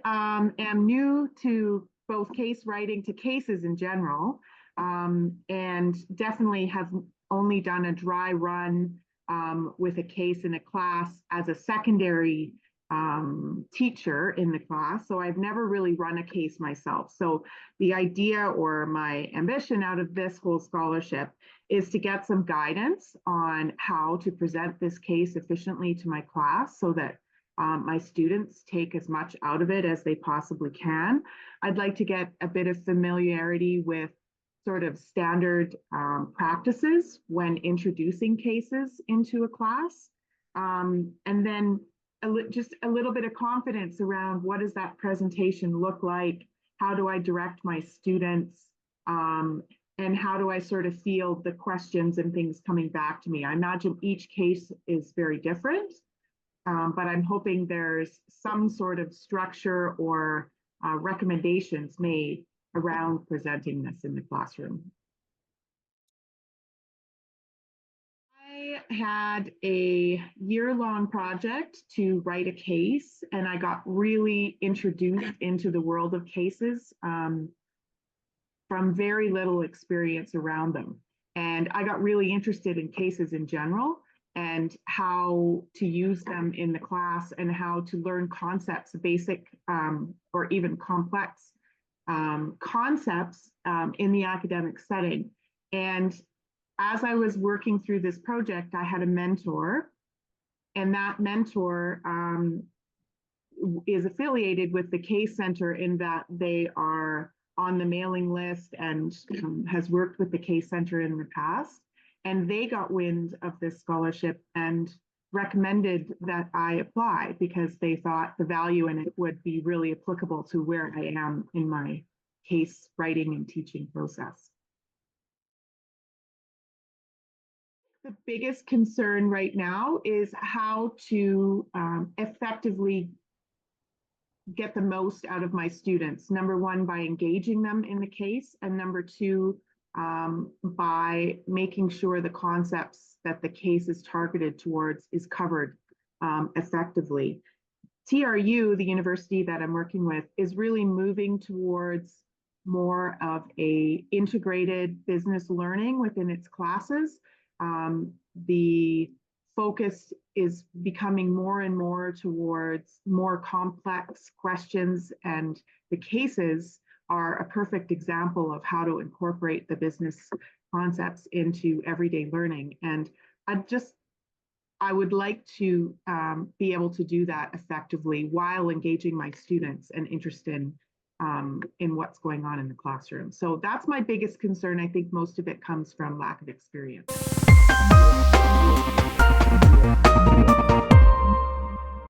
am new to both case writing, to cases in general, and definitely have only done a dry run with a case in a class as a secondary teacher in the class. So I've never really run a case myself. So the idea or my ambition out of this whole scholarship is to get some guidance on how to present this case efficiently to my class so that my students take as much out of it as they possibly can. I'd like to get a bit of familiarity with sort of standard practices when introducing cases into a class. And then just a little bit of confidence around what does that presentation look like? How do I direct my students? And how do I sort of field the questions and things coming back to me? I imagine each case is very different, but I'm hoping there's some sort of structure or recommendations made around presenting this in the classroom. I had a year-long project to write a case, and I got really introduced into the world of cases from very little experience around them. And I got really interested in cases in general and how to use them in the class and how to learn concepts, basic or even complex concepts in the academic setting. And as I was working through this project, I had a mentor, and that mentor is affiliated with the Case Center in that they are on the mailing list and has worked with the Case Center in the past. And they got wind of this scholarship and recommended that I apply because they thought the value in it would be really applicable to where I am in my case writing and teaching process. The biggest concern right now is how to effectively get the most out of my students. Number one, by engaging them in the case, and number two, by making sure the concepts that the case is targeted towards is covered effectively. TRU, the university that I'm working with, is really moving towards more of a integrated business learning within its classes. The focus is becoming more and more towards more complex questions, and the cases are a perfect example of how to incorporate the business concepts into everyday learning. And I would like to be able to do that effectively while engaging my students and interested in what's going on in the classroom. So that's my biggest concern. I think most of it comes from lack of experience.